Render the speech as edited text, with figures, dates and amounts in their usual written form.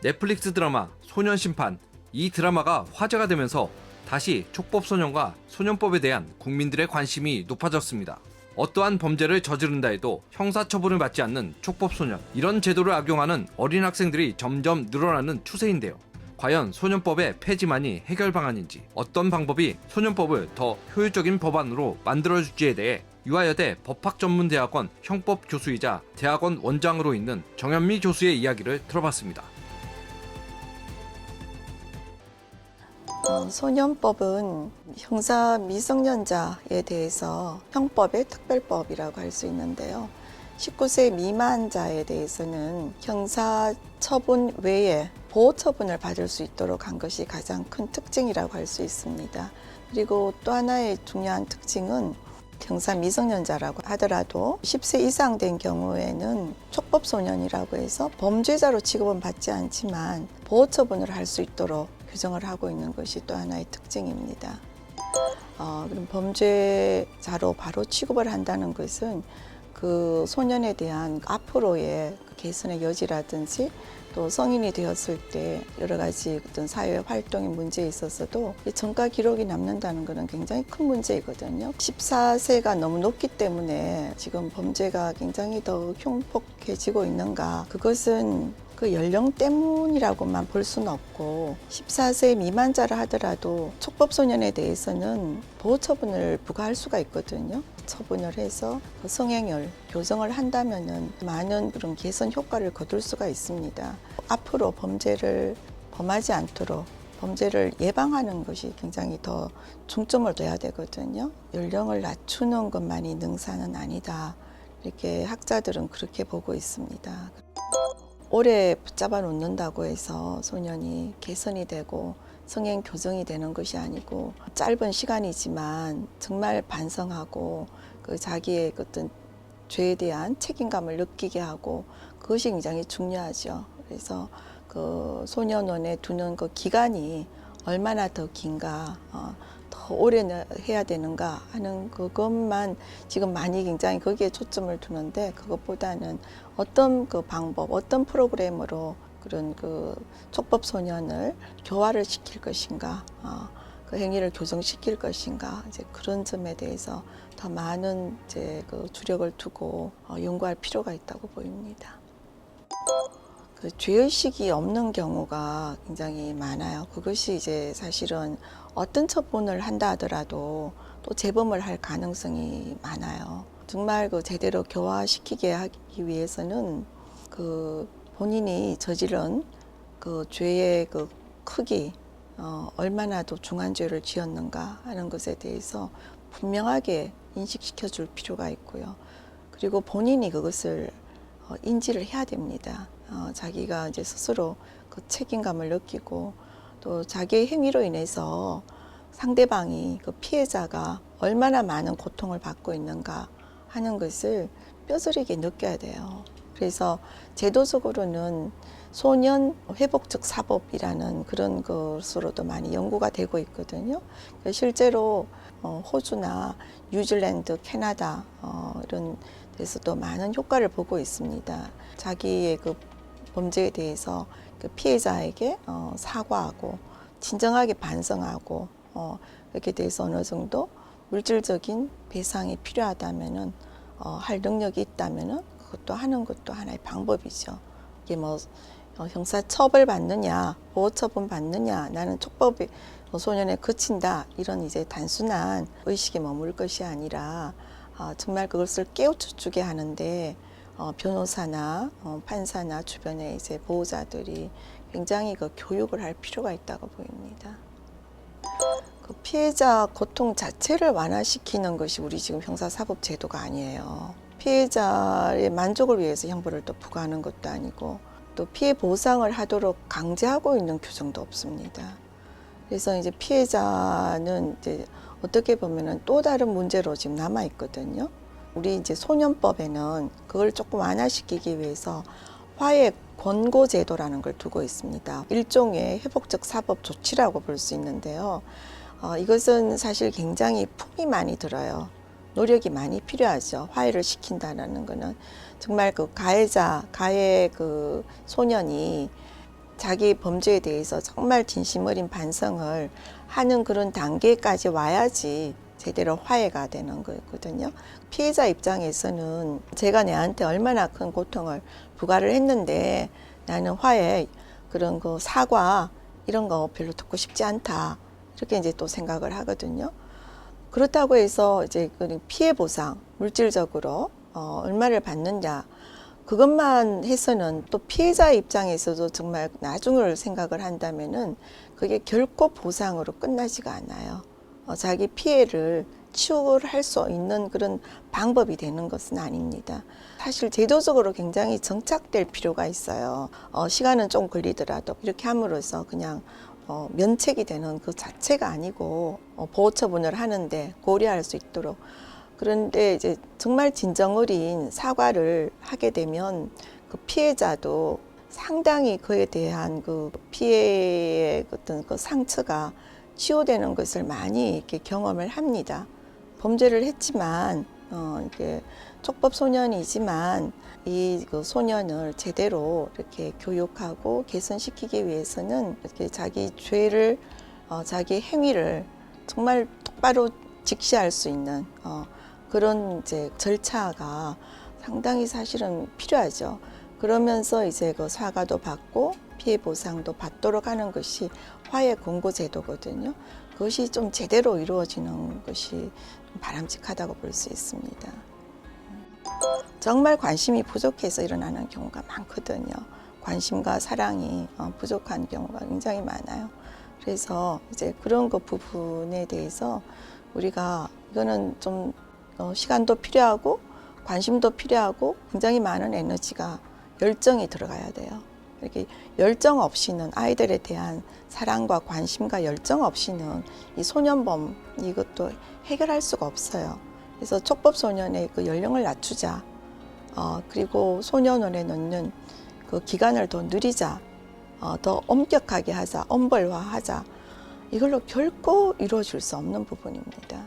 넷플릭스 드라마 소년심판, 이 드라마가 화제가 되면서 다시 촉법소년과 소년법에 대한 국민들의 관심이 높아졌습니다. 어떠한 범죄를 저지른다 해도 형사처분을 받지 않는 촉법소년, 이런 제도를 악용하는 어린 학생들이 점점 늘어나는 추세인데요. 과연 소년법의 폐지만이 해결 방안인지, 어떤 방법이 소년법을 더 효율적인 법안으로 만들어줄지에 대해 유아여대 법학전문대학원 형법교수이자 대학원 원장으로 있는 정현미 교수의 이야기를 들어봤습니다. 소년법은 형사 미성년자에 대해서 형법의 특별법이라고 할 수 있는데요. 19세 미만자에 대해서는 형사 처분 외에 보호 처분을 받을 수 있도록 한 것이 가장 큰 특징이라고 할 수 있습니다. 그리고 또 하나의 중요한 특징은 형사 미성년자라고 하더라도 10세 이상 된 경우에는 촉법소년이라고 해서 범죄자로 취급은 받지 않지만 보호 처분을 할 수 있도록 규정을 하고 있는 것이 또 하나의 특징입니다. 그럼 범죄자로 바로 취급을 한다는 것은 그 소년에 대한 앞으로의 개선의 여지라든지 또 성인이 되었을 때 여러 가지 어떤 사회 활동의 문제에 있어서도 전과 기록이 남는다는 것은 굉장히 큰 문제이거든요. 14세가 너무 높기 때문에 지금 범죄가 굉장히 더 흉폭해지고 있는가, 그것은 그 연령 때문이라고만 볼 수는 없고, 14세 미만자라 하더라도 촉법소년에 대해서는 보호처분을 부과할 수가 있거든요. 처분을 해서 그 성행을 교정을 한다면은 많은 그런 개선 효과를 거둘 수가 있습니다. 앞으로 범죄를 범하지 않도록 범죄를 예방하는 것이 굉장히 더 중점을 둬야 되거든요. 연령을 낮추는 것만이 능사는 아니다, 이렇게 학자들은 그렇게 보고 있습니다. 오래 붙잡아 놓는다고 해서 소년이 개선이 되고 성행 교정이 되는 것이 아니고, 짧은 시간이지만 정말 반성하고 그 자기의 어떤 죄에 대한 책임감을 느끼게 하고, 그것이 굉장히 중요하죠. 그래서 그 소년원에 두는 그 기간이 얼마나 더 긴가, 더 오래 해야 되는가 하는 그것만 지금 많이 굉장히 거기에 초점을 두는데, 그것보다는 어떤 그 방법, 어떤 프로그램으로 그런 그 촉법 소년을 교화를 시킬 것인가, 그 행위를 교정시킬 것인가, 이제 그런 점에 대해서 더 많은 이제 그 주력을 두고 연구할 필요가 있다고 보입니다. 그 죄의식이 없는 경우가 굉장히 많아요. 그것이 이제 사실은 어떤 처분을 한다 하더라도 또 재범을 할 가능성이 많아요. 정말 그 제대로 교화시키게 하기 위해서는 그 본인이 저지른 그 죄의 그 크기, 얼마나 더 중한 죄를 지었는가 하는 것에 대해서 분명하게 인식시켜 줄 필요가 있고요. 그리고 본인이 그것을 인지를 해야 됩니다. 자기가 이제 스스로 그 책임감을 느끼고, 또 자기의 행위로 인해서 상대방이, 그 피해자가 얼마나 많은 고통을 받고 있는가 하는 것을 뼈저리게 느껴야 돼요. 그래서 제도적으로는 소년 회복적 사법이라는 그런 것으로도 많이 연구가 되고 있거든요. 실제로 호주나 뉴질랜드, 캐나다 이런 데서도 많은 효과를 보고 있습니다. 자기의 그 범죄에 대해서 그 피해자에게 사과하고 진정하게 반성하고, 이렇게 돼서 어느 정도 물질적인 배상이 필요하다면은 할 능력이 있다면은 그것도 하는 것도 하나의 방법이죠. 이게 뭐 형사 처벌 받느냐, 보호 처분 받느냐, 나는 촉법이 소년에 그친다, 이런 이제 단순한 의식에 머물 것이 아니라 정말 그것을 깨우쳐주게 하는데 변호사나 판사나 주변의 이제 보호자들이 굉장히 그 교육을 할 필요가 있다고 보입니다. 그 피해자 고통 자체를 완화시키는 것이 우리 지금 형사사법 제도가 아니에요. 피해자의 만족을 위해서 형벌을 또 부과하는 것도 아니고, 또 피해 보상을 하도록 강제하고 있는 규정도 없습니다. 그래서 이제 피해자는 이제 어떻게 보면은 또 다른 문제로 지금 남아 있거든요. 우리 이제 소년법에는 그걸 조금 완화시키기 위해서 화해 권고 제도라는 걸 두고 있습니다. 일종의 회복적 사법 조치라고 볼 수 있는데요. 이것은 사실 굉장히 품이 많이 들어요. 노력이 많이 필요하죠. 화해를 시킨다는 거는 정말 그 가해 그 소년이 자기 범죄에 대해서 정말 진심 어린 반성을 하는 그런 단계까지 와야지 제대로 화해가 되는 거거든요. 피해자 입장에서는 제가 내한테 얼마나 큰 고통을 부과를 했는데 나는 화해, 그런 거 사과 이런 거 별로 듣고 싶지 않다. 이렇게 이제 또 생각을 하거든요. 그렇다고 해서 이제 그 피해 보상, 물질적으로 얼마를 받느냐, 그것만 해서는 또 피해자 입장에서도 정말 나중을 생각을 한다면은 그게 결코 보상으로 끝나지가 않아요. 자기 피해를 치유할 수 있는 그런 방법이 되는 것은 아닙니다. 사실 제도적으로 굉장히 정착될 필요가 있어요. 시간은 좀 걸리더라도 이렇게 함으로써 그냥 면책이 되는 그 자체가 아니고 보호 처분을 하는데 고려할 수 있도록. 그런데 이제 정말 진정 어린 사과를 하게 되면 그 피해자도 상당히 그에 대한 그 피해의 어떤 그 상처가 치유되는 것을 많이 이렇게 경험을 합니다. 범죄를 했지만 이게 촉법 소년이지만 이 그 소년을 제대로 이렇게 교육하고 개선시키기 위해서는 이렇게 자기 죄를 자기 행위를 정말 똑바로 직시할 수 있는 그런 이제 절차가 상당히 사실은 필요하죠. 그러면서 이제 그 사과도 받고 피해 보상도 받도록 하는 것이 화해 공고 제도거든요. 그것이 좀 제대로 이루어지는 것이 바람직하다고 볼 수 있습니다. 정말 관심이 부족해서 일어나는 경우가 많거든요. 관심과 사랑이 부족한 경우가 굉장히 많아요. 그래서 이제 그런 그 부분에 대해서 우리가 이거는 좀 시간도 필요하고 관심도 필요하고 굉장히 많은 에너지가 열정이 들어가야 돼요. 이렇게 열정 없이는 아이들에 대한 사랑과 관심과 열정 없이는 이 소년범 이것도 해결할 수가 없어요. 그래서 촉법 소년의 그 연령을 낮추자. 그리고 소년원에 넣는 그 기간을 더 늘리자. 더 엄격하게 하자. 엄벌화하자. 이걸로 결코 이루어질 수 없는 부분입니다.